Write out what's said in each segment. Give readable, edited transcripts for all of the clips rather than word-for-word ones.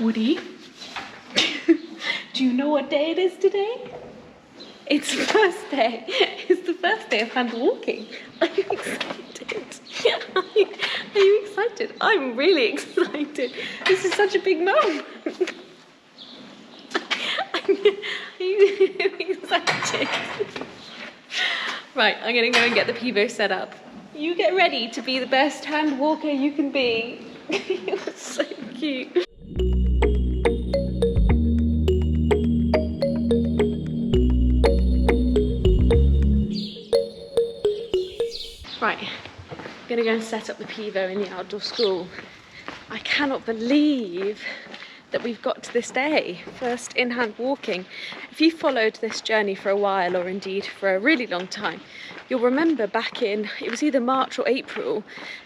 Woody, do you know what day it is today? It's the first day. It's the first day of hand walking. Are you excited? Are you excited? I'm really excited. This is such a big moment. Are you excited? Right, I'm gonna go and get the Pivo set up. You get ready to be the best hand walker you can be. You're so cute. Right, I'm gonna go and set up the Pivo in the outdoor school. I cannot believe that we've got to this day, first in-hand walking. If you followed this journey for a while, or indeed for a really long time, you'll remember back in, it was either March or April,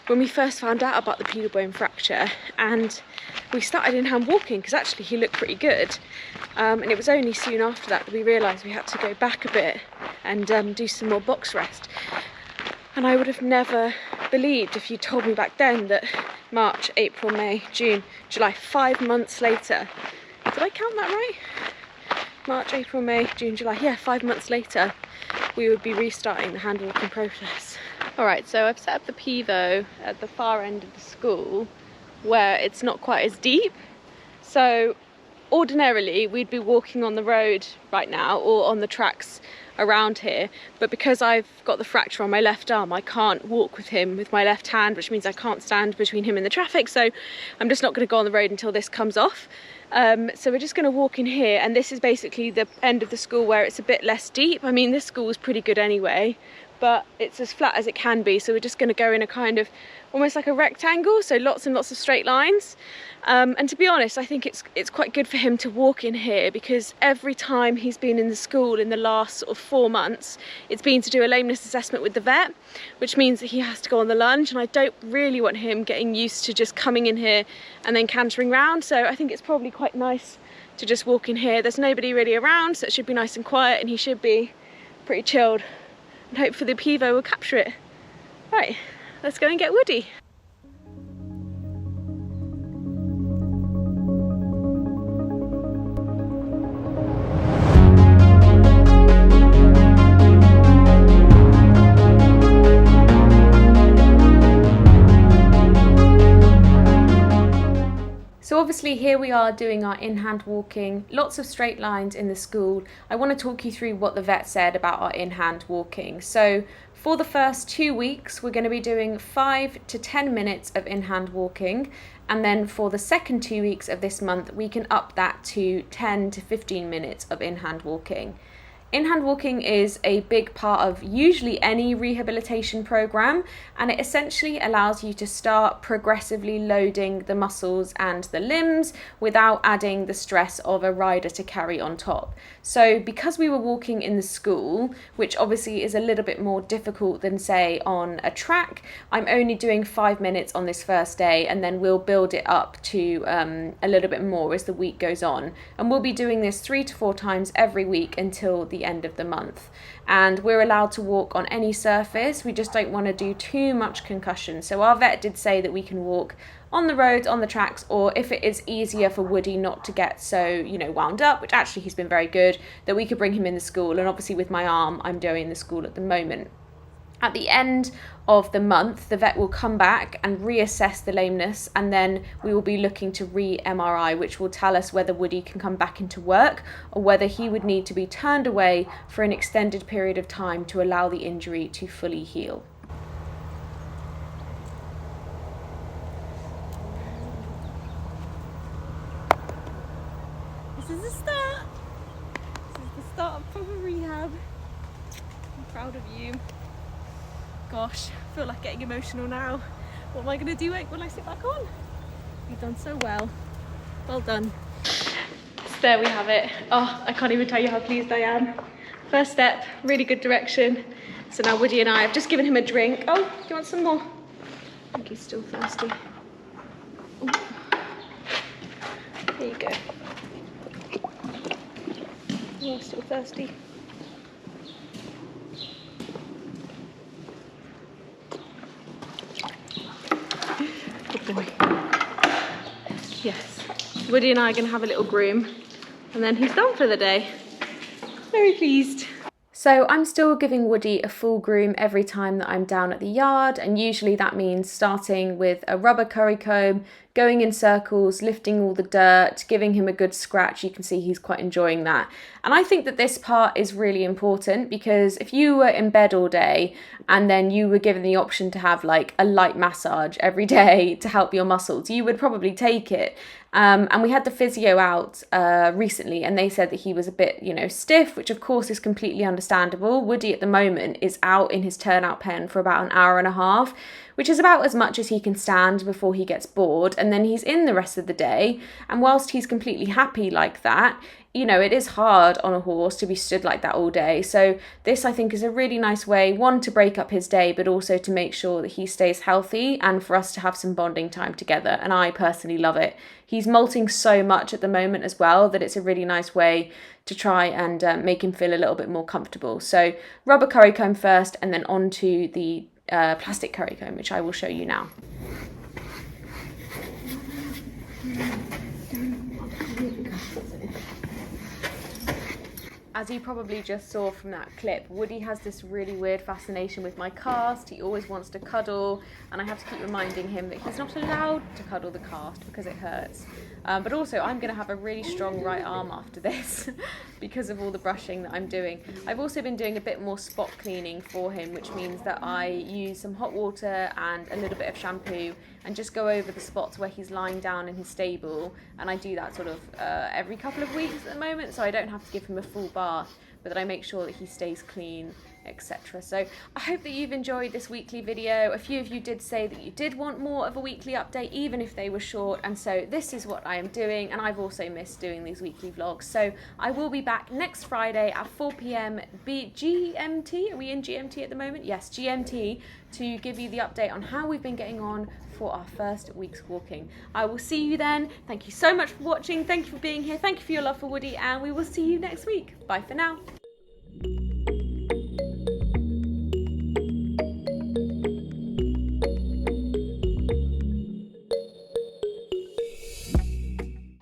when we first found out about the pedal bone fracture, and we started in-hand walking because actually he looked pretty good. And it was only soon after that we realised we had to go back a bit and do some more box rest. And I would have never believed if you told me back then that March, April, May, June, July, 5 months later. Did I count that right? March, April, May, June, July. Yeah, 5 months later, we would be restarting the hand walking process. All right, so I've set up the Pivo at the far end of the school where it's not quite as deep. So ordinarily we'd be walking on the road right now or on the tracks around here, but because I've got the fracture on my left arm, I can't walk with him with my left hand, which means I can't stand between him and the traffic, so I'm just not going to go on the road until this comes off. So we're just going to walk in here, and this is basically the end of the school where it's a bit less deep. I mean, this school is pretty good anyway, but it's as flat as it can be, so we're just going to go in a kind of almost like a rectangle, so lots and lots of straight lines. And to be honest, I think it's quite good for him to walk in here, because every time he's been in the school in the last sort of 4 months, it's been to do a lameness assessment with the vet, which means that he has to go on the lunge, and I don't really want him getting used to just coming in here and then cantering round. So I think it's probably quite nice to just walk in here. There's nobody really around, so it should be nice and quiet, and he should be pretty chilled, and hopefully the Pivo will capture it. Right, let's go and get Woody. So obviously here we are doing our in-hand walking, lots of straight lines in the school. I want to talk you through what the vet said about our in-hand walking. So for the first 2 weeks, we're going to be doing 5 to 10 minutes of in-hand walking. And then for the second 2 weeks of this month, we can up that to 10 to 15 minutes of in-hand walking. In-hand walking is a big part of usually any rehabilitation program, and it essentially allows you to start progressively loading the muscles and the limbs without adding the stress of a rider to carry on top. So because we were walking in the school, which obviously is a little bit more difficult than say on a track, I'm only doing 5 minutes on this first day, and then we'll build it up to a little bit more as the week goes on. And we'll be doing this 3 to 4 times every week until the end of the month. And we're allowed to walk on any surface, we just don't want to do too much concussion. So our vet did say that we can walk on the roads, on the tracks, or if it is easier for Woody not to get so, you know, wound up, which actually he's been very good, that we could bring him in the school. And obviously with my arm, I'm doing the school at the moment. At the end of the month, the vet will come back and reassess the lameness, and then we will be looking to re-MRI, which will tell us whether Woody can come back into work or whether he would need to be turned away for an extended period of time to allow the injury to fully heal. This is the start. This is the start of proper rehab. I'm proud of you. Gosh, I feel like getting emotional now. What am I going to do when I sit back on? You've done so well. Well done. So there we have it. Oh, I can't even tell you how pleased I am. First step, really good direction. So now Woody and I have just given him a drink. Oh, do you want some more? I think he's still thirsty. Ooh. There you go. You're still thirsty. Good boy. Yes. Woody and I are going to have a little groom, and then he's done for the day. Very pleased. So I'm still giving Woody a full groom every time that I'm down at the yard, and usually that means starting with a rubber curry comb, going in circles, lifting all the dirt, giving him a good scratch. You can see he's quite enjoying that. And I think that this part is really important, because if you were in bed all day and then you were given the option to have like a light massage every day to help your muscles, you would probably take it. And we had the physio out recently, and they said that he was a bit, stiff, which of course is completely understandable. Woody at the moment is out in his turnout pen for about an hour and a half, which is about as much as he can stand before he gets bored, and then he's in the rest of the day. And whilst he's completely happy like that, it is hard on a horse to be stood like that all day. So this, I think, is a really nice way, one, to break up his day, but also to make sure that he stays healthy and for us to have some bonding time together. And I personally love it. He's molting so much at the moment as well that it's a really nice way to try and make him feel a little bit more comfortable. So rubber curry comb first, and then onto the plastic curry comb, which I will show you now. As you probably just saw from that clip, Woody has this really weird fascination with my cast. He always wants to cuddle, and I have to keep reminding him that he's not allowed to cuddle the cast because it hurts. But also, I'm going to have a really strong right arm after this because of all the brushing that I'm doing. I've also been doing a bit more spot cleaning for him, which means that I use some hot water and a little bit of shampoo and just go over the spots where he's lying down in his stable. And I do that sort of every couple of weeks at the moment, so I don't have to give him a full bath, but that I make sure that he stays clean, etc. So I hope that you've enjoyed this weekly video. A few of you did say that you did want more of a weekly update, even if they were short, and so this is what I am doing. And I've also missed doing these weekly vlogs, so I will be back next Friday at 4 p.m. GMT. Are we in GMT at the moment? Yes, GMT, to give you the update on how we've been getting on for our first week's walking. I will see you then. Thank you so much for watching. Thank you for being here. Thank you for your love for Woody, and we will see you next week. Bye for now.